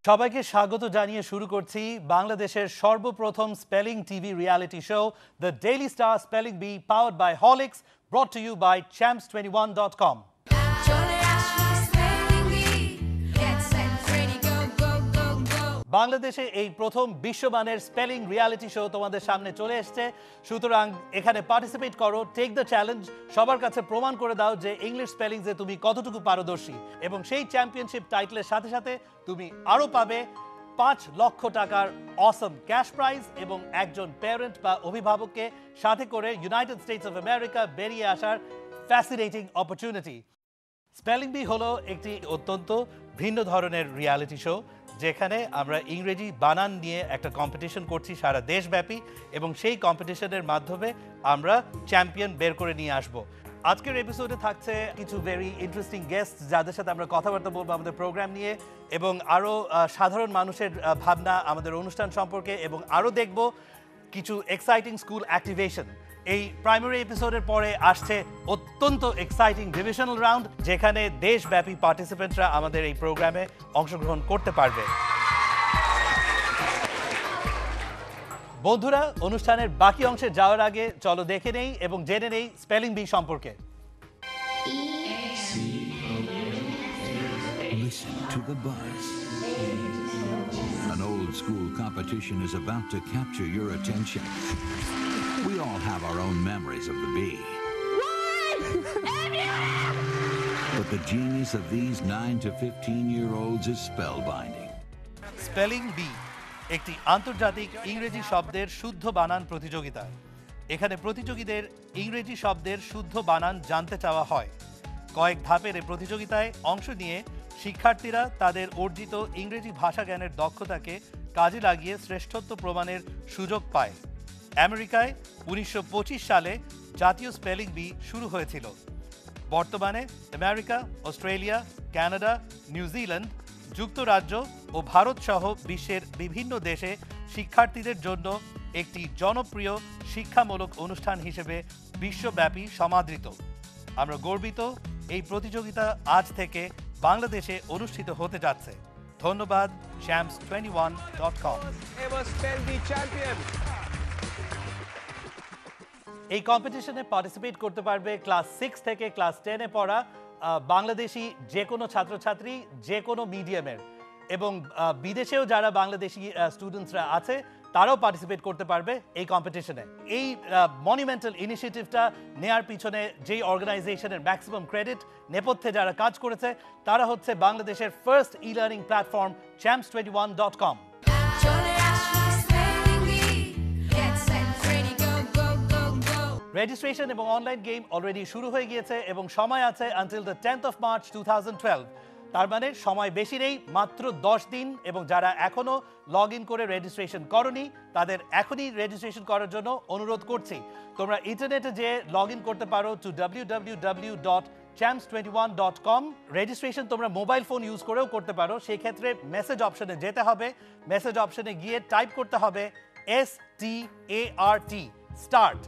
সবাইকে স্বাগত জানিয়ে শুরু করছি বাংলাদেশের সর্বপ্রথম spelling TV reality show the Daily Star spelling bee powered by Horlicks brought to you by champs21.com বাংলাদেশে এই প্রথম বিশ্বমানের স্পেলিং রিয়ালিটি শো তোমাদের সামনে চলে এসেছে। সুতরাং এখানে পার্টিসিপেট করো, টেক দ্য চ্যালেঞ্জ, সবার কাছে প্রমাণ করে দাও যে ইংলিশ স্পেলিংসে তুমি কতটুকু পারদর্শী, এবং সেই চ্যাম্পিয়নশিপ টাইটেলের সাথে সাথে তুমি আরও পাবে 5 লক্ষ টাকার অসম ক্যাশ প্রাইজ এবং একজন প্যারেন্ট বা অভিভাবককে সাথে করে ইউনাইটেড স্টেটস অফ আমেরিকা বেরিয়ে আসার ফ্যাসিনেটিং অপরচুনিটি। স্পেলিং বি হলো একটি অত্যন্ত ভিন্ন ধরনের রিয়ালিটি শো যেখানে আমরা ইংরেজি বানান নিয়ে একটা কম্পিটিশন করছি সারা দেশব্যাপী, এবং সেই কম্পিটিশনের মাধ্যমে আমরা চ্যাম্পিয়ন বের করে নিয়ে আসব। আজকের এপিসোডে থাকছে কিছু ভেরি ইন্টারেস্টিং গেস্ট যাদের সাথে আমরা কথাবার্তা বলবো আমাদের প্রোগ্রাম নিয়ে, এবং আরও সাধারণ মানুষের ভাবনা আমাদের অনুষ্ঠান সম্পর্কে, এবং আরও দেখব কিছু এক্সাইটিং স্কুল অ্যাক্টিভেশন। এই প্রাইমারি এপিসোডের পরে আসছে অত্যন্ত এক্সাইটিং ডিভিশনাল রাউন্ড যেখানে দেশব্যাপী পার্টিসিপেন্টরা আমাদের এই প্রোগ্রামে অংশগ্রহণ করতে পারবে। বন্ধুরা, অনুষ্ঠানের বাকি অংশে যাওয়ার আগে চলো দেখে নেই এবং জেনে নেই স্পেলিং বি সম্পর্কে। Listen to the buzz. An old school competition is about to capture your attention. We all have our own memories of the bee. But the genius of these 9 to 15-year-olds is spellbinding. Spelling bee একটি আন্তর্জাতিক ইংরেজি শব্দের শুদ্ধ বানান প্রতিযোগিতা। এখানে প্রতিযোগীদের ইংরেজি শব্দের শুদ্ধ বানান জানতে চাওয়া হয়। কয়েক ধাপের এই প্রতিযোগিতায় অংশ নিয়ে শিক্ষার্থীরা তাদের অর্জিত ইংরেজি ভাষা জ্ঞানের দক্ষতাকে কাজে লাগিয়ে শ্রেষ্ঠত্ব প্রমাণের সুযোগ পায়। আমেরিকায় 1925 সালে জাতীয় স্পেলিং বি শুরু হয়েছিল। বর্তমানে আমেরিকা, অস্ট্রেলিয়া, কানাডা, নিউজিল্যান্ড, যুক্তরাজ্য ও ভারত সহ বিশ্বের বিভিন্ন দেশে শিক্ষার্থীদের জন্য একটি জনপ্রিয় শিক্ষামূলক অনুষ্ঠান হিসেবে বিশ্বব্যাপী সমাদৃত। আমরা গর্বিত এই প্রতিযোগিতা আজ থেকে বাংলাদেশে অনুষ্ঠিত হতে যাচ্ছে। ধন্যবাদ champs21.com। এই কম্পিটিশনে পার্টিসিপেট করতে পারবে ক্লাস 6 থেকে ক্লাস 10-এ পড়া বাংলাদেশি যে কোনো ছাত্রছাত্রী, যে কোনো মিডিয়ামের, এবং বিদেশেও যারা বাংলাদেশি স্টুডেন্টসরা আছে তারাও পার্টিসিপেট করতে পারবে এই কম্পিটিশনে। এই মনিউমেন্টাল ইনিশিয়েটিভটা নেয়ার পিছনে যেই অর্গানাইজেশনের ম্যাক্সিমাম ক্রেডিট নেপথ্যে যারা কাজ করেছে তারা হচ্ছে বাংলাদেশের first e learning platform champs21.com। Registration এবং অনলাইন গেম অলরেডি শুরু হয়ে গিয়েছে এবং সময় আছে until the 10th of March 2012। তার মানে সময় বেশি নেই, মাত্র 10 দিন, এবং যারা এখনো লগ ইন করে রেজিস্ট্রেশন করনি তাদের এখনই রেজিস্ট্রেশন করার জন্য অনুরোধ করছি। তোমরা ইন্টারনেটে যে লগ ইন করতে পারো টু www.champs21.com। রেজিস্ট্রেশন তোমরা মোবাইল ফোন ইউজ করেও করতে পারো। সেই ক্ষেত্রে মেসেজ অপশনে যেতে হবে, মেসেজ অপশনে গিয়ে টাইপ করতে হবে START স্টার্ট,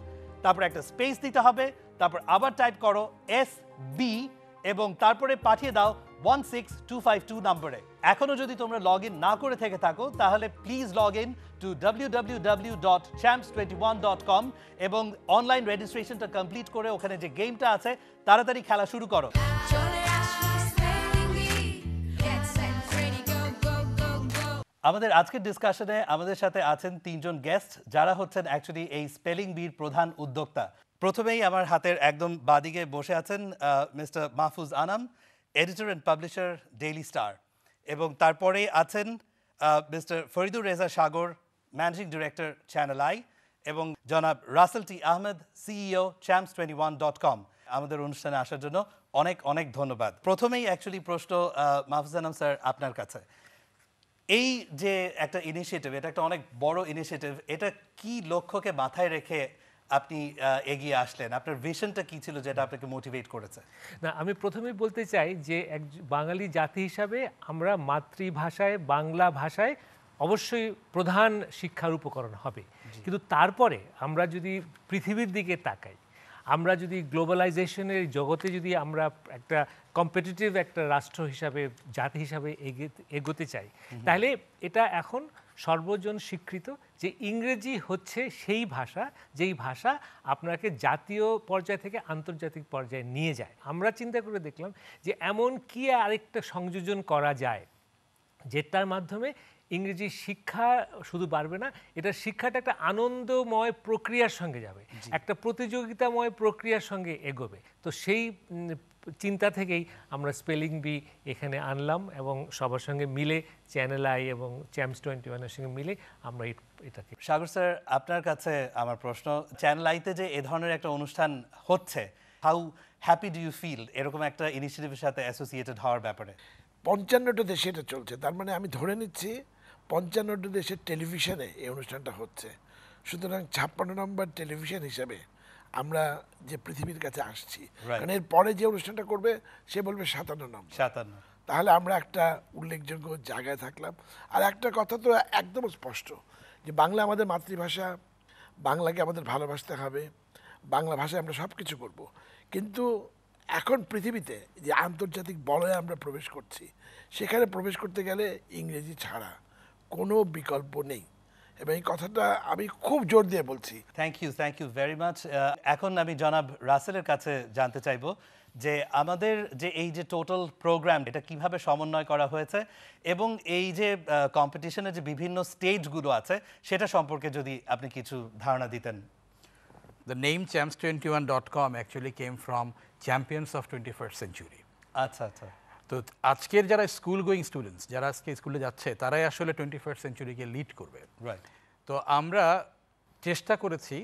তারপর একটা স্পেস দিতে হবে, তারপর আবার টাইপ করো SB এবং তারপরে পাঠিয়ে দাও 16252 নম্বরে। এখনো যদি তোমরা লগ ইন না করে থেকে থাকো তাহলে please log in two www.champs21.com এবং অনলাইন রেজিস্ট্রেশনটা কমপ্লিট করে ওখানে যে গেমটা আছে তাড়াতাড়ি খেলা শুরু করো। আমাদের আজকের ডিসকাশনে আমাদের সাথে আছেন 3 জন গেস্ট যারা হচ্ছেন অ্যাকচুয়ালি এই স্পেলিং বির প্রধান উদ্যোক্তা। প্রথমেই আমার হাতের একদম বাদিকে বসে আছেন mister Mahfuz Anam, editor and publisher daily star, এবং তারপরে আছেন mister Faridur Reza Sagar, managing director channel I, এবং জনাব রাসেল টি আহমেদ, সিইও champs21.com। আমাদের অনুষ্ঠানে আসার জন্য অনেক অনেক ধন্যবাদ। প্রথমেই অ্যাকচুয়ালি প্রশ্ন মাহফুজ আনাম স্যার আপনার কাছে, এই যে একটা ইনিশিয়েটিভ, এটা একটা অনেক বড় ইনিশিয়েটিভ, এটা কি লক্ষ্যকে মাথায় রেখে আপনি এগিয়ে আসলেন? আপনার ভিশনটা কি ছিল যেটা আপনাকে মোটিভেট করেছে? না, আমি প্রথমেই বলতে চাই যে এক বাঙালি জাতি হিসাবে আমরা মাতৃভাষায়, বাংলা ভাষায় অবশ্যই প্রধান শিক্ষার উপকরণ হবে, কিন্তু তারপরে আমরা যদি পৃথিবীর দিকে তাকাই, আমরা যদি গ্লোবালাইজেশনের জগতে যদি আমরা একটা কম্পিটিটিভ একটা রাষ্ট্র হিসাবে জাতি হিসাবে এগোতে চাই, তাহলে এটা এখন সর্বজন স্বীকৃত যে ইংরেজি হচ্ছে সেই ভাষা যেই ভাষা আপনাকে জাতীয় পর্যায় থেকে আন্তর্জাতিক পর্যায়ে নিয়ে যায়। আমরা চিন্তা করে দেখলাম যে এমন কি আরেকটা সংযোজন করা যায় যেটার মাধ্যমে ইংরেজি শিক্ষা শুধু বাড়বে না, এটা শিক্ষাটা একটা আনন্দময় প্রক্রিয়ার সঙ্গে যাবে, একটা প্রতিযোগিতাময় প্রক্রিয়ার সঙ্গে এগোবে। তো সেই চিন্তা থেকেই আমরা স্পেলিং বি এখানে আনলাম এবং সবার সঙ্গে মিলে চ্যানেল আই এবং চ্যাম্পস 21-এর সঙ্গে মিলে আমরা এটাকে। সাগর স্যার, আপনার কাছে আমার প্রশ্ন, চ্যানেল আইতে যে এ ধরনের একটা অনুষ্ঠান হচ্ছে, how happy do you feel এরকম একটা ইনিশিয়েটিভের সাথে অ্যাসোসিয়েটেড হওয়ার ব্যাপারে? 55টা দেশে এটা চলছে, তার মানে আমি ধরে নিচ্ছি 55টা দেশের টেলিভিশনে এই অনুষ্ঠানটা হচ্ছে। সুতরাং 56 নম্বর টেলিভিশন হিসেবে আমরা যে পৃথিবীর কাছে আসছি, কারণ এর পরে যে অনুষ্ঠানটা করবে সে বলবে 57 নম্বর। 57। তাহলে আমরা একটা উল্লেখযোগ্য জায়গায় থাকলাম। আর একটা কথা তো একদম স্পষ্ট যে বাংলা আমাদের মাতৃভাষা, বাংলাকে আমাদের ভালোবাসতে হবে, বাংলা ভাষায় আমরা সব কিছু করবো। কিন্তু এখন পৃথিবীতে যে আন্তর্জাতিক বলয়ে আমরা প্রবেশ করছি, সেখানে প্রবেশ করতে গেলে ইংরেজি ছাড়া কোনো বিকল্প নেই, এবং এই কথাটা আমি খুব জোর দিয়ে বলছি। Thank you very much. এখন আমি জনাব রাসেলের কাছে জানতে চাইবো যে আমাদের যে এই যে টোটাল প্রোগ্রাম, এটা কিভাবে সমন্বয় করা হয়েছে এবং এই যে কম্পিটিশনের যে বিভিন্ন স্টেজগুলো আছে সেটা সম্পর্কে যদি আপনি কিছু ধারণা দিতেন। The name champs21.com actually came from Champions of 21st Century. আচ্ছা আচ্ছা। তো আজকের যারা স্কুল গোয়িং স্টুডেন্টস, যারা আজকে স্কুলে যাচ্ছে, তারাই আসলে 21st সেঞ্চুরিকে লিড করবে। রাইট। তো আমরা চেষ্টা করেছি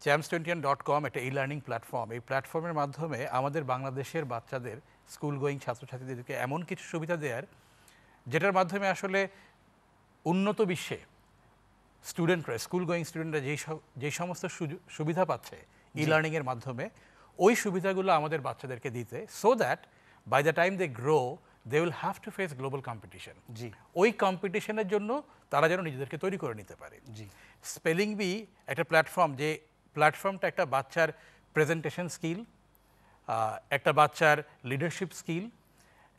champs21.com একটা ই-লার্নিং প্ল্যাটফর্ম, এই প্ল্যাটফর্মের মাধ্যমে আমাদের বাংলাদেশের বাচ্চাদের, স্কুল গোয়িং ছাত্রছাত্রীদেরকে এমন কিছু সুবিধা দেওয়ার, যেটার মাধ্যমে আসলে উন্নত বিশ্বে স্টুডেন্টরা, স্কুল গোয়িং স্টুডেন্টরা যেই সমস্ত সুবিধা পাচ্ছে ই-লার্নিংয়ের মাধ্যমে, ওই সুবিধাগুলো আমাদের বাচ্চাদেরকে দিতে, so that by the time they grow they will have to face global competition. জি। ওই কম্পিটিশনের জন্য তারা যেন নিজেদেরকে তৈরি করে নিতে পারে। জি। স্পেলিং বি একটা প্ল্যাটফর্ম, যে প্ল্যাটফর্মটা একটা বাচ্চার প্রেজেন্টেশন স্কিল, একটা বাচ্চার লিডারশিপ স্কিল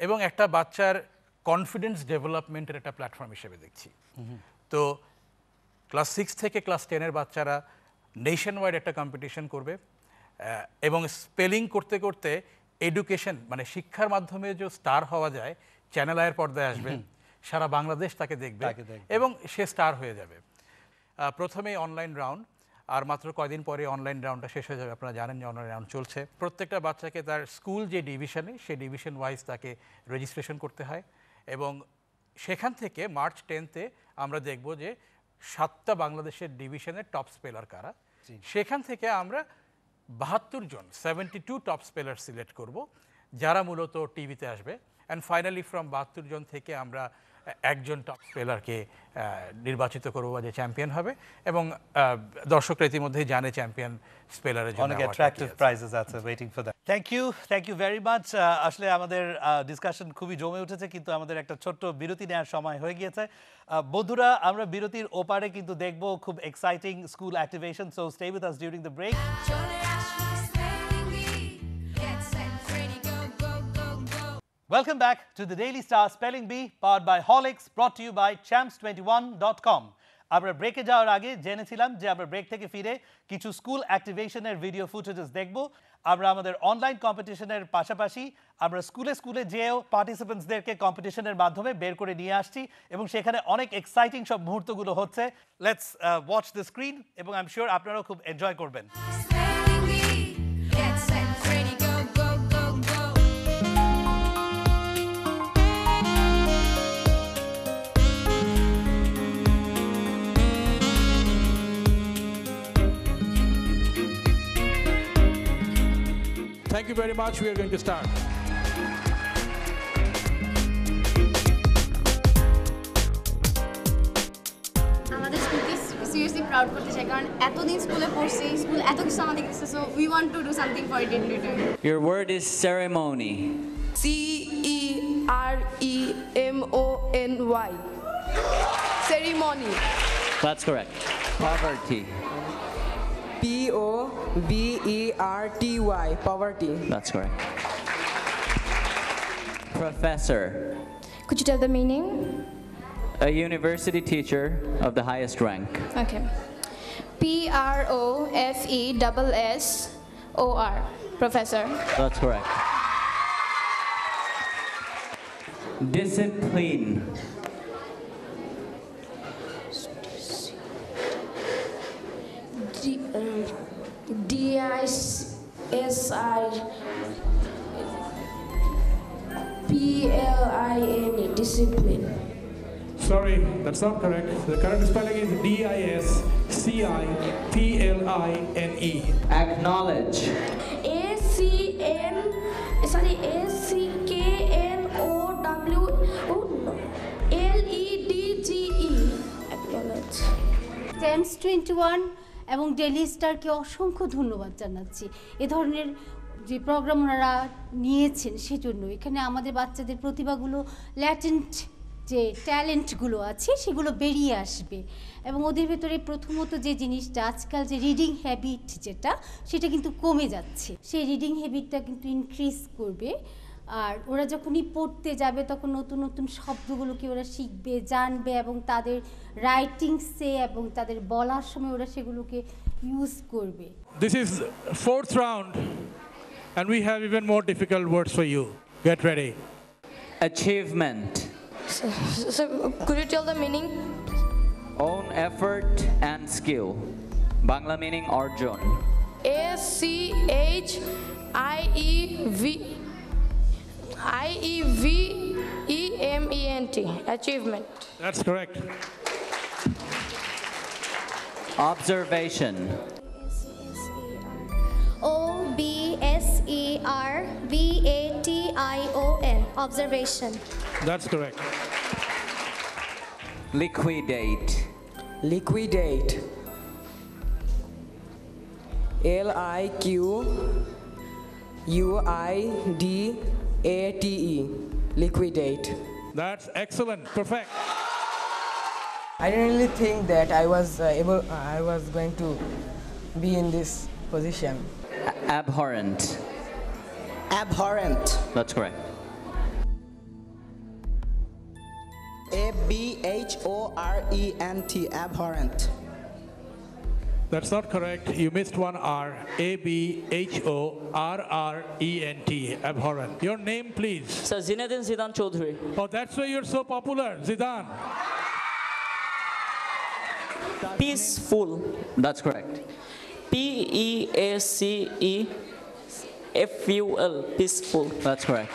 এবং একটা বাচ্চার কনফিডেন্স ডেভেলপমেন্টের একটা প্ল্যাটফর্ম হিসেবে দেখছি। তো ক্লাস 6 থেকে ক্লাস 10-এর বাচ্চারা নেশন ওয়াইড একটা কম্পিটিশন করবে এবং স্পেলিং করতে করতে এডুকেশন মানে শিক্ষার মাধ্যমে যে স্টার হওয়া যায়, চ্যানেল আইয়ের পর্দায় আসবে, সারা বাংলাদেশ তাকে দেখবে এবং সে স্টার হয়ে যাবে। প্রথমেই অনলাইন রাউন্ড, আর মাত্র কয়দিন পরে অনলাইন রাউন্ডটা শেষ হয়ে যাবে। আপনারা জানেন যে অনলাইন রাউন্ড চলছে। প্রত্যেকটা বাচ্চাকে তার স্কুল যে ডিভিশনে, সেই ডিভিশন ওয়াইজ তাকে রেজিস্ট্রেশন করতে হয় এবং সেখান থেকে মার্চ 10-তে আমরা দেখব যে 7টা বাংলাদেশের ডিভিশনের টপ স্পেলার কারা। সেখান থেকে আমরা 72 জন 72 টপ স্পেলার সিলেক্ট করব, যারা মূলত টিভিতে আসবে। অ্যান্ড ফাইনালি ফ্রম 72 জন থেকে আমরা একজন টপ স্পেলারকে নির্বাচিত করব, যে চ্যাম্পিয়ন হবে। এবং দর্শকরা ইতিমধ্যেই জানে চ্যাম্পিয়ন স্পেলারের জন্য অনেক অ্যাট্রাকটিভ প্রাইজেস আছে waiting for that. Thank you very much. আসলে আমাদের ডিসকাশন খুবই জমে উঠেছে, কিন্তু আমাদের একটা ছোট্ট বিরতি নেওয়ার সময় হয়ে গিয়েছে। বন্ধুরা, আমরা বিরতির ওপারে কিন্তু দেখব খুব exciting school activation, so stay with us during the break. Welcome back to the Daily Star Spelling Bee, powered by Horlicks, brought to you by champs21.com. আমরা ব্রেকে যাওয়ার আগে জেনেছিলাম যে আমরা ব্রেক থেকে ফিরে কিছু স্কুল অ্যাক্টিভেশনের ভিডিও ফুটেজেস দেখব। আমরা আমাদের অনলাইন কম্পিটিশনের পাশাপাশি আমরা স্কুলে যেও পার্টিসিপেন্টসদেরকে কম্পিটিশনের মাধ্যমে বের করে নিয়ে আসছি এবং সেখানে অনেক এক্সাইটিং সব মুহূর্তগুলো হচ্ছে। লেটস ওয়াচ দ্য স্ক্রিন এবং আই এম শিওর আপনারাও খুব এনজয় করবেন। Thank you very much. We are going to start. আমাদের স্কুলকে সিরিয়াসলি প্রাউড করতে চাই, কারণ এতদিন স্কুলে পড়ছি, স্কুল এত কিছু আমাদের দিচ্ছে, so we want to do something for it in return. Your word is ceremony. CEREMONY. Ceremony. That's correct. Poverty. Poverty. Poverty. That's correct. Professor. Could you tell the meaning? A university teacher of the highest rank. Okay. Professor. Professor. That's correct. Discipline. Discipline. Discipline. Sorry, that's not correct. The correct spelling is DISCIPLINE. Acknowledge. ACNOWLEDGE. Acknowledge. Tense 21 এবং daily স্টারকে অসংখ্য ধন্যবাদ জানাচ্ছি এ ধরনের যে programme ওনারা নিয়েছেন সেজন্য এখানে আমাদের বাচ্চাদের প্রতিভাগুলো ল্যাটেন্ট যে ট্যালেন্টগুলো আছে সেগুলো বেরিয়ে আসবে এবং ওদের ভেতরে প্রথমত যে জিনিসটা আজকাল যে রিডিং হ্যাবিট যেটা সেটা কিন্তু কমে যাচ্ছে সেই রিডিং হ্যাবিটটা কিন্তু ইনক্রিজ করবে আর ওরা যখনই পড়তে যাবে তখন নতুন নতুন শব্দগুলোকে ওরা শিখবে জানবে এবং তাদের রাইটিংসে এবং তাদের বলার সময় ওরা সেগুলোকে ইউজ করবে This is fourth round, and we have even more difficult words for you. Get ready. Achievement. So, could you tell the meaning? Own effort and skill. Bangla meaning Arjun. ACHIEVEMENT. Achievement. That's correct. Observation. OBSERVATION. Observation. That's correct. Liquidate. Liquidate. LIQUIDATE. Liquidate. That's excellent. Perfect. I didn't really think that I was going to be in this position. Abhorrent. Abhorrent. That's correct. ABHORENT. Abhorrent. That's not correct. You missed one R. ABHORRENT. Abhorrent. Your name, please. Sir, Zinedine Zidane Chaudhary. Oh, that's why you're so popular, Zidane. Peaceful. That's correct. PEACEFUL. Peaceful. That's correct.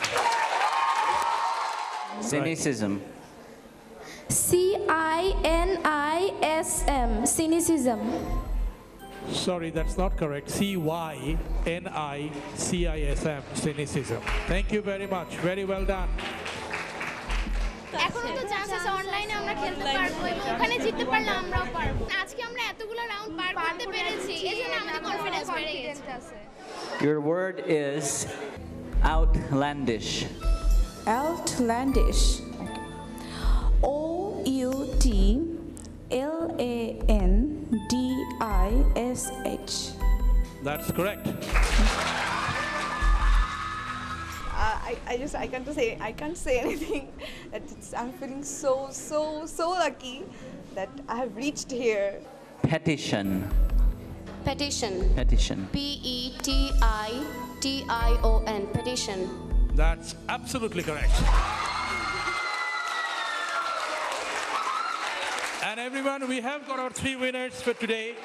Cynicism. CINISM. Cynicism. Sorry, that's not correct. CYNICISM. Cynicism. Thank you very much. Very well done. এখনো তো chance আছে অনলাইনে আমরা খেলতে পারবো এবং ওখানে জিততে পারলে আমরাও পারবো আজকে আমরা এতগুলো রাউন্ড পার করতে পেরেছি এজন্য আমাদের কনফিডেন্স বেড়ে গেছে Your word is outlandish. Outlandish. OUTLANDISH. That's correct. I can't say anything. I'm feeling so lucky that I have reached here. Petition. petition Petition. PETITION petition That's absolutely correct. And everyone, we have got our 3 winners for today.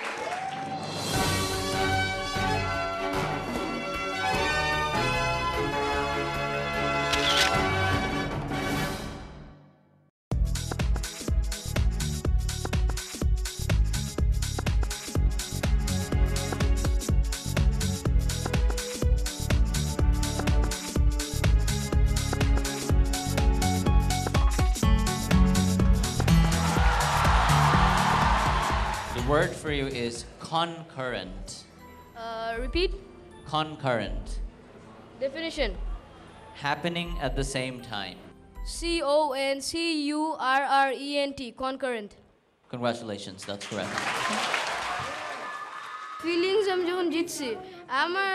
The word for you is concurrent. Repeat. Concurrent. Definition. Happening at the same time. CONCURRENT. Concurrent. Congratulations, that's correct. Feelings আমি যখন জিতছি আমার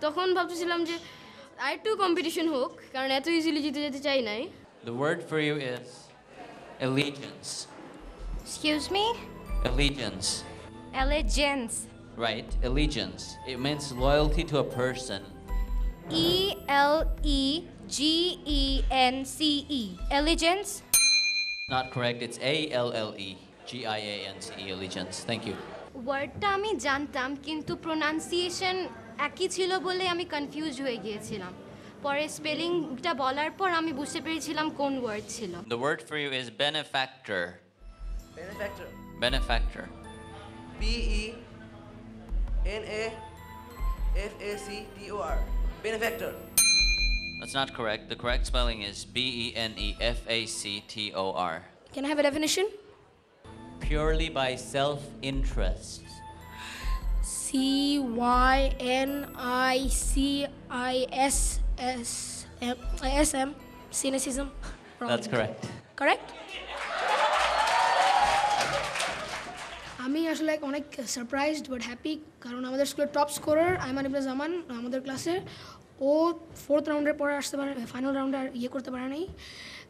তখন ভাবতেছিলাম যে আরেকটু competition হোক, কারণ এত ইজিলি জিতে যেতে চাই নাই। The word for you is allegiance. Excuse me? Allegiance. Allegiance. Right, allegiance. It means loyalty to a person. E-L-E-G-E-N-C-E. Allegiance? Not correct, it's A-L-L-E-G-I-A-N-C-E, allegiance. Thank you. ওয়ার্ডটা আমি জানতাম, কিন্তু প্রোনাউন্সিয়েশন একই ছিল বলে আমি কনফিউজ হয়ে গিয়েছিলাম। পরে স্পেলিংটা বলার পর আমি বুঝতে পেরেছিলাম কোন ওয়ার্ড ছিল। The word for you is benefactor. Benefactor. Benefactor. B-E-N-A-F-A-C-T-O-R. Benefactor. That's not correct. The correct spelling is B-E-N-E-F-A-C-T-O-R. Can I have a definition? Purely by self-interest. C-Y-N-I-C-I-S-S-M. Cynicism. That's correct. Correct? আমি আসলে অনেক surprised but happy, কারণ আমাদের স্কুলের top scorer Ayman ইবনে জামান আমাদের ক্লাসে, ও 4th রাউন্ডের পরে আসতে পারে, ফাইনাল রাউন্ডে আর ইয়ে করতে পারে নাই,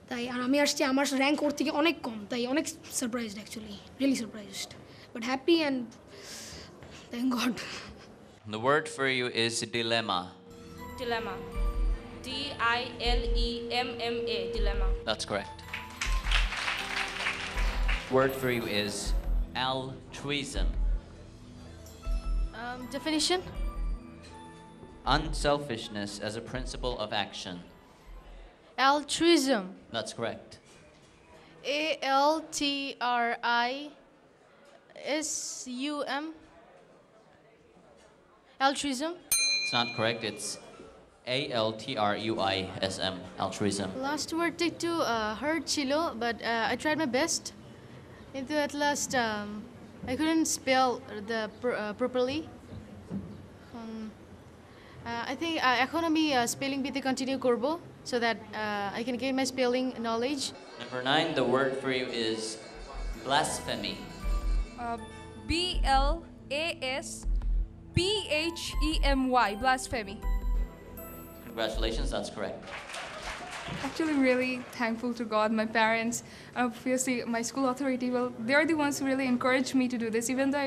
তাই আর আমি আসছি আমার র্যাঙ্ক ওর থেকে অনেক কম, তাই অনেক surprised actually, really surprised but happy and thank god. The word for you is dilemma. Dilemma. D-I-L-E-M-M-A. Dilemma. That's correct. Word for you is altruism. Definition? Unselfishness as a principle of action. Altruism. That's correct. A-L-T-R-I-S-U-M. Altruism. It's not correct. It's A-L-T-R-U-I-S-M. Altruism. Last word একটু hard ছিল, but I tried my best. Into at last, I couldn't spell the properly. I think এখন আমি spelling bee তে continue করব, so that I can gain my spelling knowledge. Number 9, the word for you is blasphemy. B-L-A-S-P-H-E-M-Y. Blasphemy. Congratulations, that's correct. Actually really thankful to God, my parents, obviously my school authority. Well, they're the ones who really encouraged me to do this, even though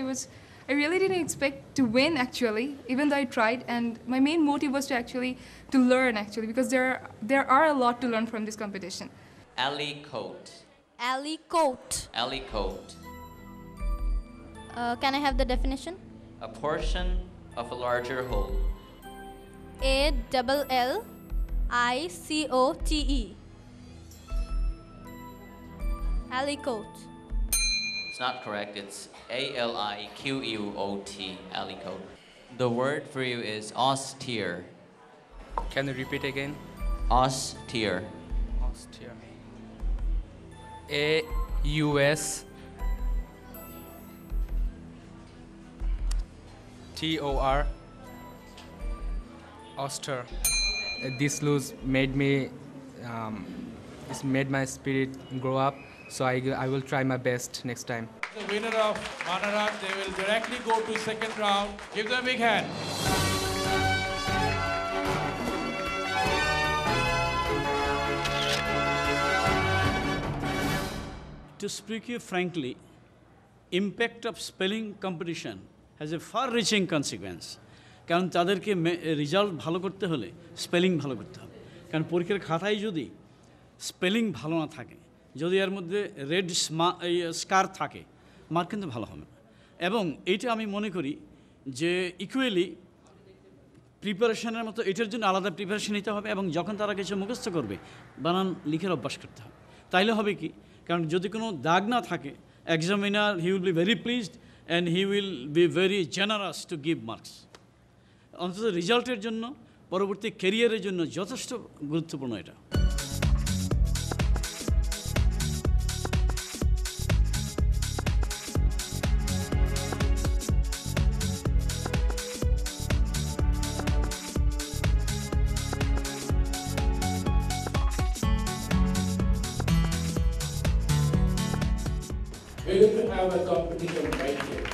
I really didn't expect to win actually, even though I tried, and my main motive was to learn actually, because there are a lot to learn from this competition. Alley coat. Alley coat. Alley coat. Can I have the definition? A portion of a larger whole. A-double-L-I-C-O-T-E. Alley coat. It's not correct. It's A-L-I-Q-U-O-T. Alley coat. The word for you is austere. Can you repeat again? Austere. Austere. A-U-S-T-O-R. Austere. This lose made me, it's made my spirit grow up. So I will try my best next time. The winner of Manarat, they will directly go to second round. Give them a big hand. To speak you frankly, impact of spelling competition has a far-reaching consequence. কারণ তাদেরকে result ভালো করতে হলে spelling ভালো করতে হবে। কারণ পরীক্ষার খাতায় যদি স্পেলিং ভালো না থাকে, যদি এর মধ্যে রেড স্কার থাকে, মার্ক কিন্তু ভালো হবে না। এবং এইটা আমি মনে করি যে ইকুয়ালি প্রিপারেশনের মতো এটার জন্য আলাদা প্রিপারেশন নিতে হবে, এবং যখন তারা কিছু মুখস্থ করবে বানান লিখের অভ্যাস করতে হবে। তাইলে হবে কি, কারণ যদি কোনো দাগ না থাকে, examiner he will be very pleased and he will be very generous to give marks. অন্তত রেজাল্টের জন্য, পরবর্তী ক্যারিয়ারের জন্য যথেষ্ট গুরুত্বপূর্ণ এটা। We're going to have a competition right here.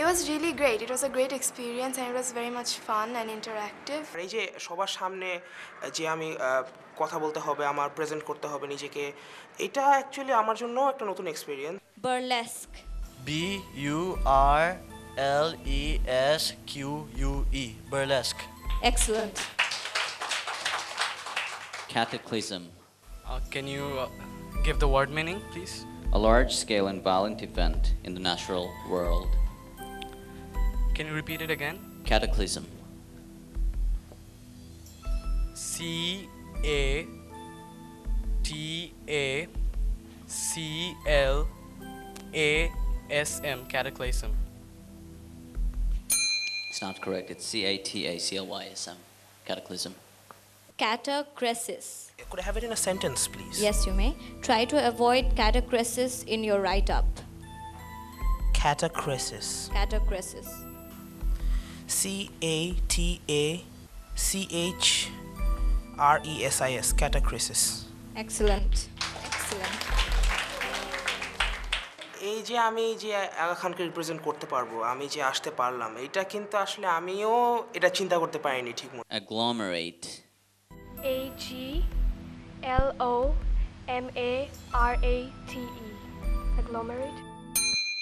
It was really great. It was a great experience and it was very much fun and interactive. এই যে সবার সামনে যে আমি কথা বলতে হবে, আমার প্রেজেন্ট করতে হবে নিজেকে, এটা অ্যাকচুয়ালি আমার জন্য একটা নতুন experience. Burlesque. B-U-R-L-E-S-Q-U-E. Burlesque. Excellent. Cataclysm. Can you give the word meaning, please? A large-scale and violent event in the natural world. Can you repeat it again? Cataclysm. C-A-T-A-C-L-A-S-M. Cataclysm. It's not correct. It's C-A-T-A-C-L-Y-S-M. Cataclysm. Catachresis. Could I have it in a sentence, please? Yes, you may. Try to avoid catachresis in your write-up. Catachresis. Catachresis. C-A-T-A-C-H-R-E-S-I-S. Catachresis. Excellent. Excellent. এই যে আমি যে আগা খানকে represent করতে পারবো, আমি যে আসতে পারলাম, এটা কিন্তু আসলে আমিও এটা চিন্তা করতে পারিনি ঠিকমতো। Agglomerate. A-G-L-O-M-A-R-A-T-E. Agglomerate.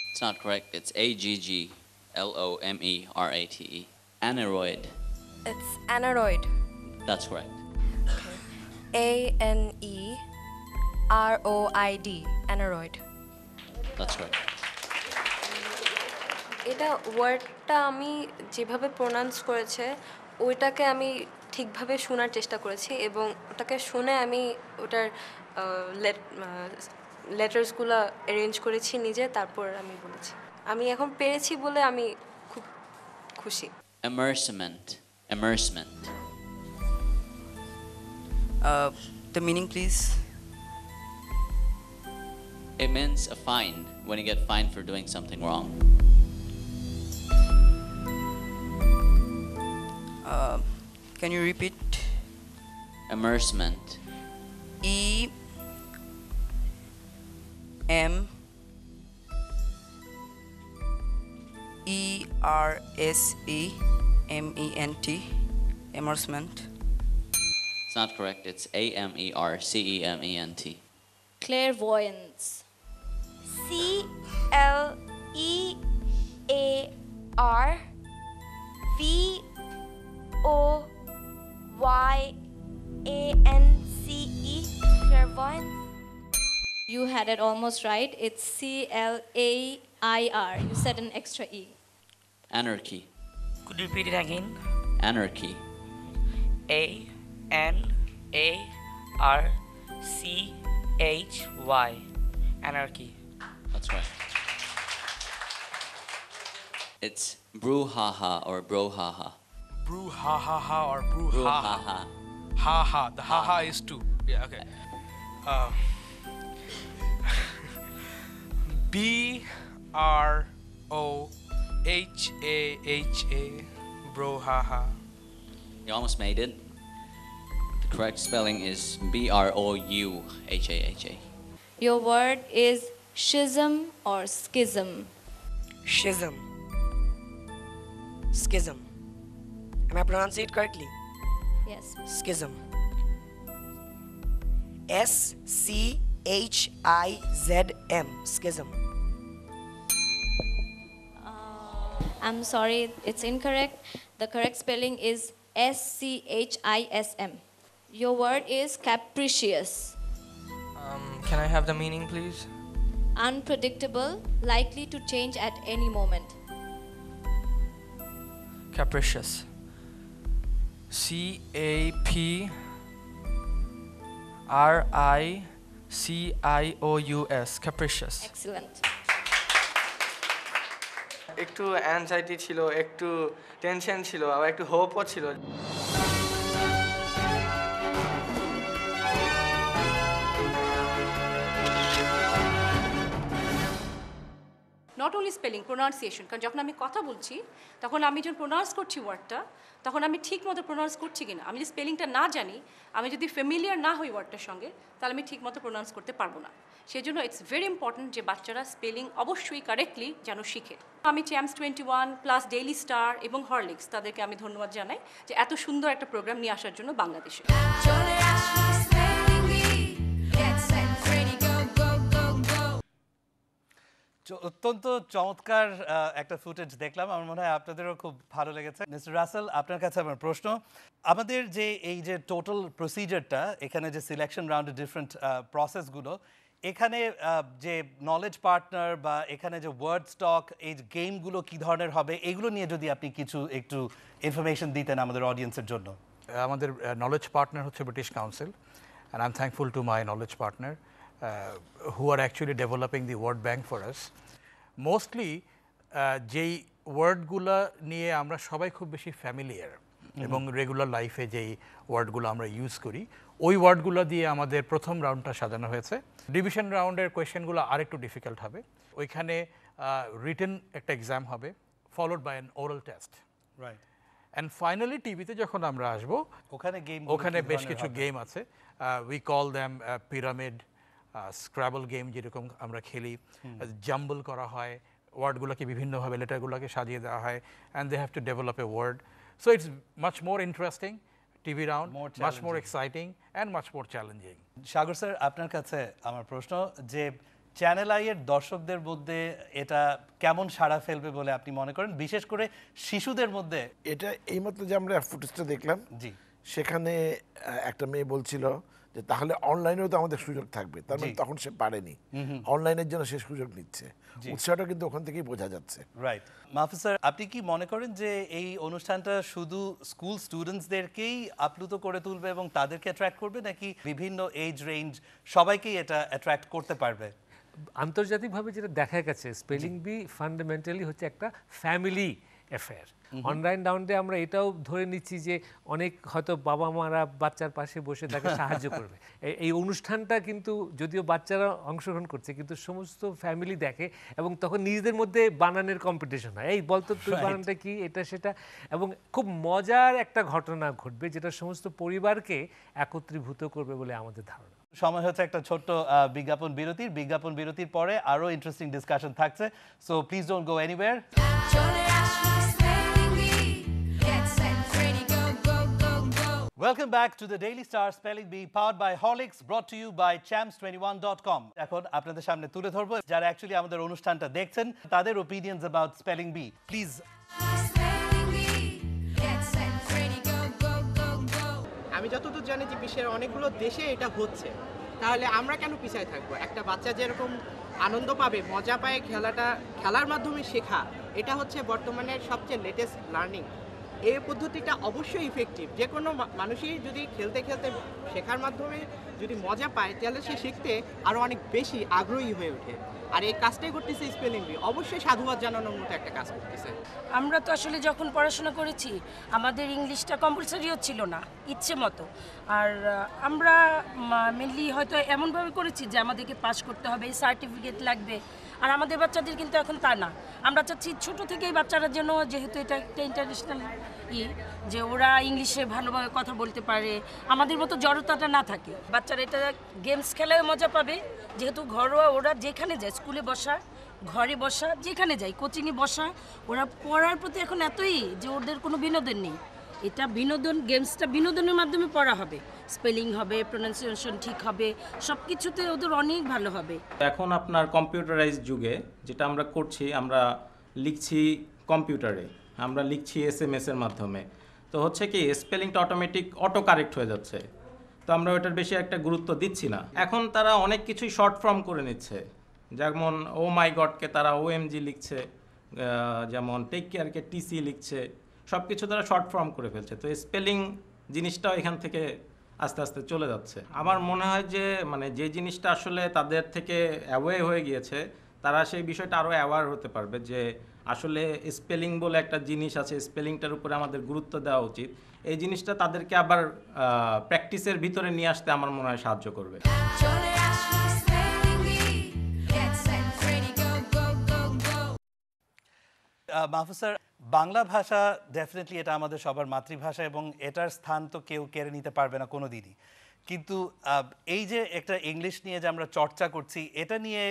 It's not correct. It's A-G-G-L-O-M-E-R-A-T-E. Aneroid. It's aneroid. That's correct. A-N-E-R-O-I-D. Aneroid. That's correct. এটা ওয়ার্ডটা আমি যেভাবে প্রোনাউন্স করেছে ওইটাকে আমি ঠিকভাবে শোনার চেষ্টা করেছি এবং ওটাকে শুনে আমি ওটার লেটার্সগুলো অ্যারেঞ্জ করেছি নিজে, তারপর আমি বলেছি। আমি এখন পেরেছি বলে আমি খুব খুশি। Immersement. Immersement. The meaning, please. It means a fine, when you get fined for doing something wrong. Can you repeat? Immersement. E-M-E-R-S-E-M-E-N-T. Immersement. It's not correct. It's A-M-E-R-C-E-M-E-N-T. Clairvoyance. C-L-E-A-R-V-O-Y-A-N-C-E. Clairvoyance. You had it almost right. It's C-L-A-I-R. You said an extra E. Anarchy. Could you repeat it again? Anarchy. A-N-A-R-C-H-Y. Anarchy. That's right. It's brouhaha or brohaha. Brouhaha or brouhaha. Brouhaha. Ha-ha. The ha-ha is two. Yeah, okay. B-R-O-H-A-H-A. Brouhaha. You almost made it. The correct spelling is B-R-O-U-H-A-H-A. Your word is schism or schism. Schism. Schism. Am I pronouncing it correctly? Yes. Schism. S-C-H-I-Z-M. Schism. I'm sorry, it's incorrect. The correct spelling is S-C-H-I-S-M. Your word is capricious. Can I have the meaning, please? Unpredictable, likely to change at any moment. Capricious. C-A-P-R-I-C-I-O-U-S. Capricious. Excellent. একটু anxiety ছিল, একটু tension ছিল, আবার একটু হোপও ছিল। Not only spelling, pronunciation. কারণ যখন আমি কথা বলছি তখন আমি যখন প্রোনাউন্স করছি ওয়ার্ডটা, তখন আমি ঠিক মতো প্রোনাউন্স করছি কিনা। আমি যদি স্পেলিংটা না জানি, আমি যদি ফ্যামিলিয়ার না হই ওয়ার্ডটার সঙ্গে, তাহলে আমি ঠিক মতো প্রোনাউন্স করতে পারবো না। সেই জন্য ইটস ভেরি ইম্পর্ট্যান্ট যে বাচ্চারা স্পেলিং অবশ্যই কারেক্টলি যেন শিখে। আমি চ্যাম্পস 21 প্লাস ডেইলি স্টার এবং হরলিক্স তাদেরকে আমি ধন্যবাদ জানাই যে এত সুন্দর একটা প্রোগ্রাম নিয়ে আসার জন্য বাংলাদেশে। অত্যন্ত চমৎকার একটা ফুটেজ দেখলাম, আমার মনে হয় আপনাদেরও খুব ভালো লেগেছে। মিস্টার রাসেল, আপনার কাছে আমার প্রশ্ন, আমাদের যে এই যে টোটাল প্রসিজারটা, এখানে যে সিলেকশন রাউন্ডের ডিফারেন্ট প্রসেসগুলো, এখানে যে নলেজ পার্টনার বা এখানে যে ওয়ার্ড স্টক, এই গেমগুলো কী ধরনের হবে, এগুলো নিয়ে যদি আপনি কিছু একটু ইনফরমেশন দিতেন আমাদের অডিয়েন্সের জন্য। আমাদের নলেজ পার্টনার হচ্ছে British council, and I am thankful to my knowledge partner who are actually developing the word bank for us. Mostly যেই ওয়ার্ডগুলো নিয়ে আমরা সবাই খুব বেশি ফ্যামিলিয়ার এবং রেগুলার লাইফে যেই ওয়ার্ডগুলো আমরা ইউজ করি, ওই ওয়ার্ডগুলো দিয়ে আমাদের প্রথম রাউন্ডটা সাজানো হয়েছে। ডিভিশন রাউন্ডের কোয়েশ্চেনগুলো আরেকটু ডিফিকাল্ট হবে। ওইখানে রিটেন একটা এক্সাম হবে, followed by an oral test. Right. And finally টিভিতে যখন আমরা আসবো, ওখানে বেশ কিছু গেম আছে। We call them pyramid, scrabble game যেরকম আমরা খেলি, জাম্বল করা হয়, ওয়ার্ডগুলোকে বিভিন্নভাবে লেটারগুলোকে সাজিয়ে দেওয়া হয়, and they have to develop a word. So it's much more interesting TV round, much more exciting and much more challenging. Sagar sir, আপনার কাছে আমার প্রশ্ন যে চ্যানেল আইয়ের দর্শকদের মধ্যে এটা কেমন সাড়া ফেলবে বলে আপনি মনে করেন, বিশেষ করে শিশুদের মধ্যে? এটা এইমাত্র যে আমরা ফুটেজটা দেখলাম, জি, সেখানে একটা মেয়ে বলছিল যে তাহলে অনলাইনেও তো আমাদের সুযোগ থাকবে, তার মানে তখন সে পারেনি, অনলাইনের জন্য সে সুযোগ নিচ্ছে। উৎসাহটা কিন্তু ওখান থেকেই বোঝা যাচ্ছে। রাইট। মাহফুজ স্যার, আপনি কি মনে করেন যে এই অনুষ্ঠানটা শুধু স্কুল স্টুডেন্টসদেরকেই আপ্লুত করে তুলবে এবং তাদেরকে অ্যাট্রাক্ট করবে, নাকি বিভিন্ন এজ রেঞ্জ সবাইকেই এটা অ্যাট্রাক্ট করতে পারবে? আন্তর্জাতিকভাবে যেটা দেখা গেছে, স্পেলিং বি ফান্ডামেন্টালি হচ্ছে একটা ফ্যামিলি অ্যাফেয়ার। অনলাইন রাউন্ডে আমরা এটাও ধরে নিচ্ছি যে অনেক হয়তো বাবা মারা বাচ্চার পাশে বসে তাকে সাহায্য করবে। এই অনুষ্ঠানটা কিন্তু যদিও বাচ্চারা অংশগ্রহণ করছে, কিন্তু সমস্ত ফ্যামিলি দেখে এবং তখন নিজেদের মধ্যে বানানের কম্পিটিশন হয়, এই বলতো তুই বানানটা কি, এটা সেটা, এবং খুব মজার একটা ঘটনা ঘটবে যেটা সমস্ত পরিবারকে একত্রীভূত করবে বলে আমাদের ধারণা। সময় হচ্ছে একটা ছোট্ট বিজ্ঞাপন বিরতির পরে আরো ইন্টারেস্টিং ডিসকাশন থাকছে, so please don't go anywhere. Welcome back to the Daily Star Spelling Bee, powered by Horlicks, brought to you by champs21.com. এখন আপনাদের সামনে তুলে ধরবো যারা অ্যাকচুয়ালি আমাদের অনুষ্ঠানটা দেখছেন, তাদের opinions about spelling bee. Please. আমি যতদূর জানি যে বিশ্বের অনেকগুলো দেশে এটা হচ্ছে, তাহলে আমরা কেন পিছায় থাকবো? একটা বাচ্চা যেরকম আনন্দ পাবে, মজা পায় খেলার মাধ্যমে শেখা, এটা হচ্ছে বর্তমানের সবচেয়ে লেটেস্ট লার্নিং। এই পদ্ধতিটা অবশ্যই ইফেক্টিভ। যে কোনো মানুষই যদি খেলতে খেলতে শেখার মাধ্যমে যদি মজা পায়, তাহলে সে শিখতে আরও অনেক বেশি আগ্রহী হয়ে ওঠে। আর এই কাজটাই করতেছে স্পেলিং বি, অবশ্যই সাধুবাদ জানানোর মতো একটা কাজ করতেছে। আমরা তো আসলে যখন পড়াশোনা করেছি, আমাদের ইংলিশটা কম্পালসারিও ছিল না, ইচ্ছে মতো। আর আমরা মেনলি হয়তো এমনভাবে করেছি যে আমাদেরকে পাস করতে হবে, সার্টিফিকেট লাগবে। আর আমাদের বাচ্চাদের কিন্তু এখন তা না। আমরা চাচ্ছি ছোটো থেকেই বাচ্চারা যেন, যেহেতু এটা একটা ইন্টারন্যাশনাল যে ওরা ইংলিশে ভালোভাবে কথা বলতে পারে, আমাদের মতো জড়তাটা না থাকে। বাচ্চারা এটা গেমস খেলায় মজা পাবে, যেহেতু ঘরোয়া ওরা যেখানে যায়, স্কুলে বসা, ঘরে বসা, যেখানে যায়, কোচিংয়ে বসা, ওরা পড়ার প্রতি এখন এতই যে ওদের কোনো বিনোদন নেই। এটা বিনোদন, গেমসটা বিনোদনের মাধ্যমে পড়া হবে, স্পেলিং হবে, প্রোনাউন্সিয়েশন ঠিক হবে, সব কিছুতে ওদের অনেক ভালো হবে। এখন আপনার কম্পিউটারাইজ যুগে যেটা আমরা করছি, আমরা লিখছি কম্পিউটারে, আমরা লিখছি SMS এর মাধ্যমে, তো হচ্ছে কি স্পেলিংটা অটোমেটিক অটো কারেক্ট হয়ে যাচ্ছে, তো আমরা ওটার বেশি একটা গুরুত্ব দিচ্ছি না। এখন তারা অনেক কিছুই শর্ট ফর্ম করে নিচ্ছে, যেমন ও মাই গডকে তারা OMG লিখছে, যেমন টেক কেয়ারকে TC লিখছে, সব কিছু তারা শর্ট ফর্ম করে ফেলছে। তো স্পেলিং জিনিসটাও এখান থেকে আস্তে আস্তে চলে যাচ্ছে। আমার মনে হয় যে যে জিনিসটা আসলে তাদের থেকে অ্যাওয়ে হয়ে গিয়েছে, তারা সেই বিষয়টা আরও অ্যাওয়ার হতে পারবে যে আসলে স্পেলিং বলে একটা জিনিস আছে, স্পেলিংটার উপরে আমাদের গুরুত্ব দেওয়া উচিত। এই জিনিসটা তাদেরকে আবার প্র্যাকটিসের ভিতরে নিয়ে আসতে আমার মনে হয় সাহায্য করবে। মাহফুজ স্যার, বাংলা ভাষা ডেফিনেটলি এটা আমাদের সবার মাতৃভাষা এবং এটার স্থান তো কেউ কেড়ে নিতে পারবে না কোনো দিনই। কিন্তু এই যে একটা ইংলিশ নিয়ে যে আমরা চর্চা করছি, এটা নিয়ে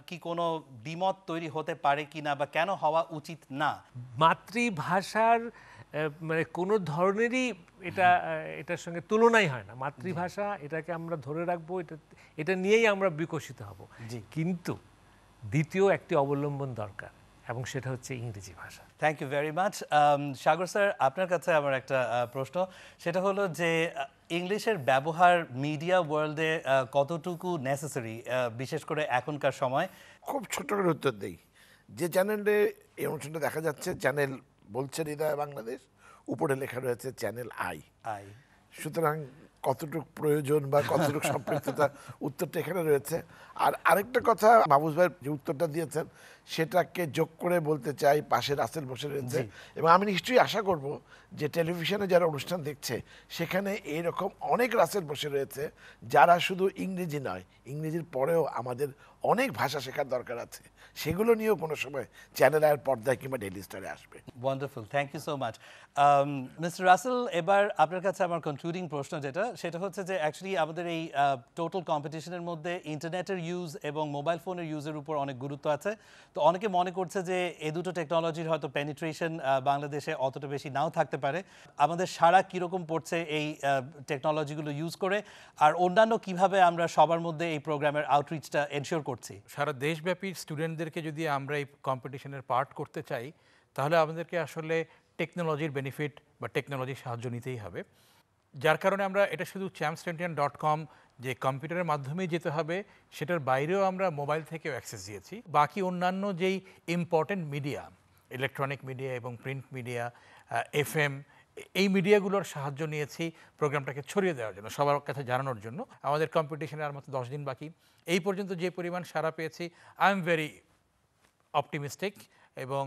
কি কোনো দ্বিমত তৈরি হতে পারে কি না, বা কেন হওয়া উচিত না? মাতৃভাষার মানে কোনো ধরনেরই এটার সঙ্গে তুলনাই হয় না। মাতৃভাষা, এটাকে আমরা ধরে রাখবো, এটা নিয়েই আমরা বিকশিত হব। কিন্তু দ্বিতীয় একটি অবলম্বন দরকার, এবং সেটা হচ্ছে ইংরেজি ভাষা। Thank you very much. Sagar sir, আপনার কাছে আমার একটা প্রশ্ন, সেটা হলো যে ইংলিশের ব্যবহার মিডিয়া ওয়ার্ল্ডে কতটুকু নেসেসারি, বিশেষ করে এখনকার সময়? খুব ছোট করে উত্তর দিই। যে চ্যানেলে এই অনুষ্ঠানটা দেখা যাচ্ছে, চ্যানেল বলছে হৃদয় বাংলাদেশ, উপরে লেখা রয়েছে চ্যানেল আই। সুতরাং কতটুকু প্রয়োজন বা কতটুকু সম্পৃক্ততা, উত্তরটা এখানে রয়েছে। আর আরেকটা কথা, মাহফুজ ভাই যে উত্তরটা দিয়েছেন সেটাকে যোগ করে বলতে চাই, পাশে রাসেল বসে রয়েছে, এবং আমি নিশ্চয়ই আশা করব যে টেলিভিশনে যারা অনুষ্ঠান দেখছে সেখানে এইরকম অনেক রাসেল বসে রয়েছে যারা শুধু ইংরেজি নয়, ইংরেজির পরেও আমাদের অনেক ভাষা শেখার দরকার আছে, সেগুলো নিয়েও কোনো সময় চ্যানেল আয়ের পর্দায় কিংবা ডেইলি স্টারে আসবে। Wonderful, thank you so much. Mister Russell, এবার আপনার কাছে আমার কনক্লুডিং প্রশ্ন সেটা হচ্ছে যে অ্যাকচুয়ালি আমাদের এই টোটাল কম্পিটিশনের মধ্যে ইন্টারনেটের ইউজ এবং মোবাইল ফোনের ইউজের উপর অনেক গুরুত্ব আছে। তো অনেকে মনে করছে যে এই দুটো টেকনোলজির হয়তো পেনিট্রেশন বাংলাদেশে অতটা বেশি নাও থাকতে পারে। আমাদের সারা কীরকম পড়ছে এই টেকনোলজিগুলো ইউজ করে, আর অন্যান্য কিভাবে আমরা সবার মধ্যে এই প্রোগ্রামের আউটরিচটা এনশিওর করছি? সারা দেশব্যাপী স্টুডেন্টদেরকে যদি আমরা এই কম্পিটিশনের পার্ট করতে চাই, তাহলে আমাদেরকে আসলে টেকনোলজির বেনিফিট বা টেকনোলজির সাহায্য নিতেই হবে। যার কারণে আমরা এটা শুধু champs20.com যে কম্পিউটারের মাধ্যমেই যেতে হবে, সেটার বাইরেও আমরা মোবাইল থেকেও অ্যাক্সেস দিয়েছি। বাকি অন্যান্য যেই ইম্পর্টেন্ট মিডিয়া, ইলেকট্রনিক মিডিয়া এবং প্রিন্ট মিডিয়া, FM, এই মিডিয়াগুলোর সাহায্য নিয়েছি প্রোগ্রামটাকে ছড়িয়ে দেওয়ার জন্য, সবার কাছে জানানোর জন্য। আমাদের কম্পিটিশনে আর মাত্র 10 দিন বাকি। এই পর্যন্ত যে পরিমাণ সাড়া পেয়েছি, আই এম ভেরি অপটিমিস্টিক, এবং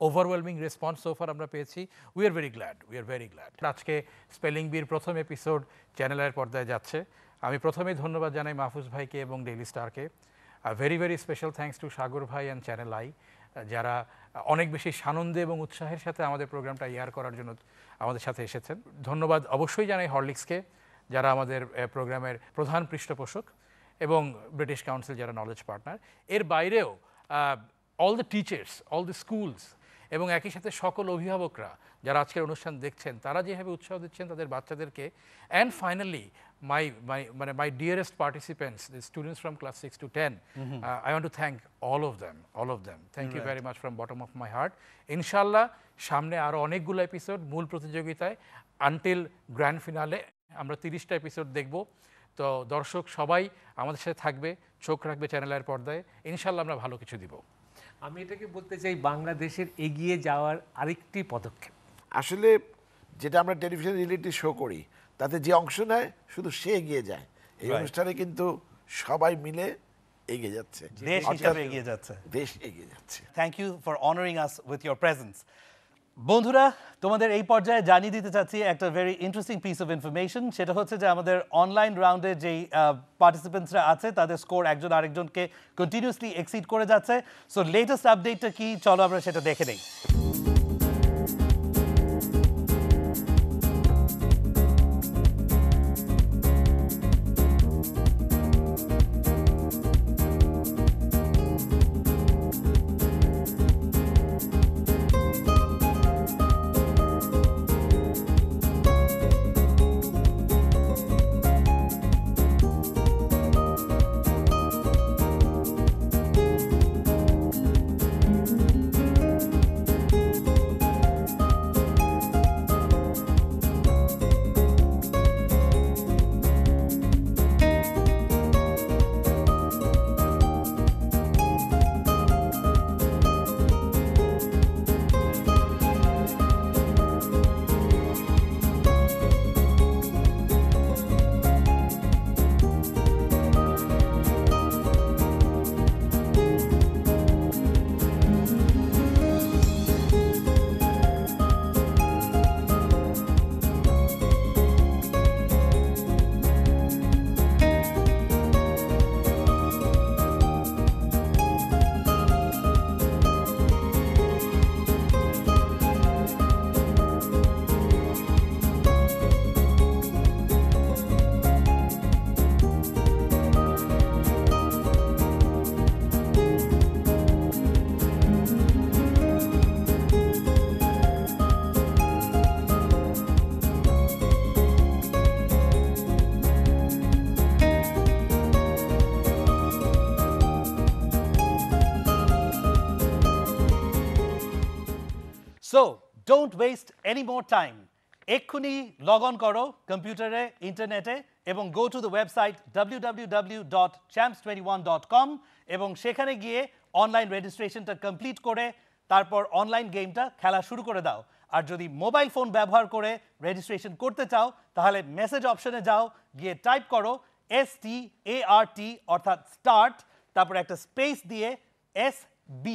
ওভারওয়েলমিং রেসপন্স সোফার আমরা পেয়েছি। We are very glad. আজকে স্পেলিং বির প্রথম এপিসোড চ্যানেলের পর্দায় যাচ্ছে। আমি প্রথমেই ধন্যবাদ জানাই মাহফুজ ভাইকে এবং ডেইলি স্টারকে। Very very special thanks to Sagar ভাই অ্যান্ড চ্যানেল আই, যারা অনেক বেশি সানন্দে এবং উৎসাহের সাথে আমাদের প্রোগ্রামটা ইয়ার করার জন্য আমাদের সাথে এসেছেন। ধন্যবাদ অবশ্যই জানাই হরলিক্সকে, যারা আমাদের প্রোগ্রামের প্রধান পৃষ্ঠপোষক, এবং ব্রিটিশ কাউন্সিল, যারা নলেজ পার্টনার। এর বাইরেও all the teachers, all the schools, এবং একই সাথে সকল অভিভাবকরা যারা আজকের অনুষ্ঠান দেখছেন, তারা যেভাবে উৎসাহ দিচ্ছেন তাদের বাচ্চাদেরকে। And finally my dearest participants, the students from class 6 to 10, I want to thank all of them. Thank you very much from bottom of my heart. Inshallah, সামনে আরো অনেকগুলো এপিসোড মূল প্রতিযোগিতায়, আনটিল গ্র্যান্ড ফিনালে আমরা 30টা episode দেখব। তো দর্শক সবাই আমাদের সাথে থাকবে, চোখ রাখবে চ্যানেলের পর্দায়। ইনশাল্লাহ আমরা ভালো কিছু দিব। আমি এটাকে বলতে চাই, বাংলাদেশের এগিয়ে যাওয়ার আরেকটি পদক্ষেপ। আসলে যেটা আমরা টেলিভিশন রিয়েলিটি শো করি, তাতে যে অংশ নেয় শুধু সে এগিয়ে যায়। এই অনুষ্ঠানে কিন্তু সবাই মিলে এগিয়ে যাচ্ছে, দেশ হিসাবে এগিয়ে যাচ্ছে, দেশ এগিয়ে যাচ্ছে। Thank you for honouring us with your presence. বন্ধুরা, তোমাদের এই পর্যায়ে জানিয়ে দিতে চাচ্ছি একটা very interesting piece of information. সেটা হচ্ছে যে আমাদের অনলাইন রাউন্ডে যেই পার্টিসিপেন্টসরা আছে, তাদের স্কোর একজন আরেকজনকে কন্টিনিউসলি এক্সিড করে যাচ্ছে। সো লেটেস্ট আপডেটটা কি, চলো আমরা সেটা দেখে নেই। Don't waste any more time. এক্ষুনি লগ অন করো কম্পিউটারে, ইন্টারনেটে এবং go to the website www.champs21.com এবং সেখানে গিয়ে অনলাইন রেজিস্ট্রেশনটা কমপ্লিট করে তারপর অনলাইন গেমটা খেলা শুরু করে দাও। আর যদি মোবাইল ফোন ব্যবহার করে রেজিস্ট্রেশন করতে চাও তাহলে মেসেজ অপশনে যাও, গিয়ে টাইপ করো START অর্থাৎ স্টার্ট, তারপরে একটা স্পেস দিয়ে SB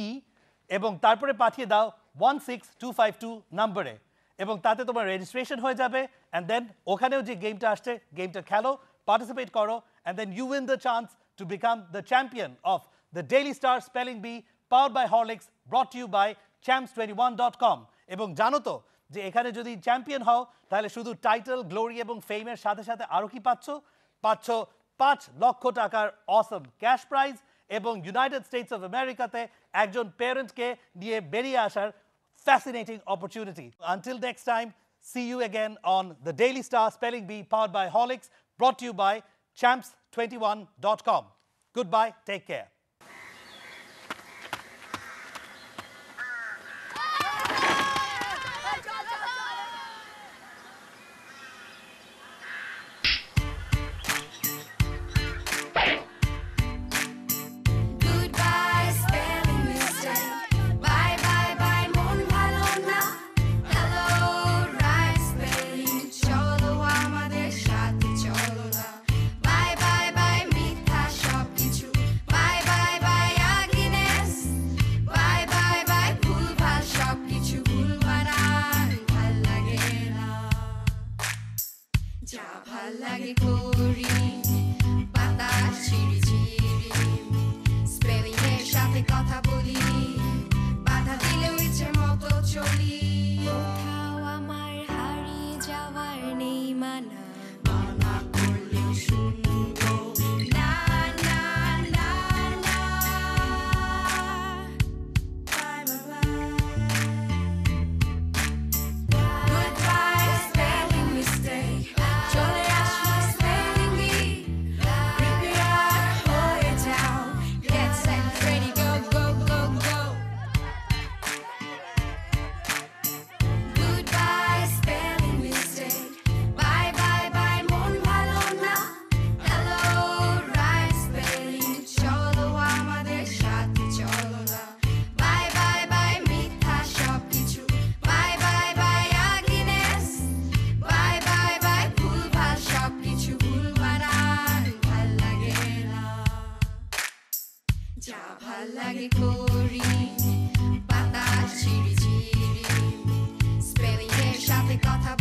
এবং তারপরে পাঠিয়ে দাও 16252 নম্বরে এবং তাতে তোমার রেজিস্ট্রেশন হয়ে যাবে। অ্যান্ড দেন ওখানেও যে গেমটা আসছে গেমটা খেলো, পার্টিসিপেট করো, and then you win the chance to become the champion of the Daily Star spelling bee powered by Horlicks, brought to you by champs21.com। এবং জানো তো যে এখানে যদি চ্যাম্পিয়ন হও তাহলে শুধু টাইটেল, গ্লোরি এবং ফেমের সাথে সাথে আরও কি পাচ্ছ? 5 লক্ষ টাকার অসম ক্যাশ প্রাইজ এবং ইউনাইটেড স্টেটস অফ আমেরিকাতে একজন প্যারেন্টকে নিয়ে বেরিয়ে আসার fascinating opportunity. Until next time, see you again on the Daily Star Spelling Bee powered by Horlicks, brought to you by champs21.com. Goodbye, take care. Spelling এর সাথে কথা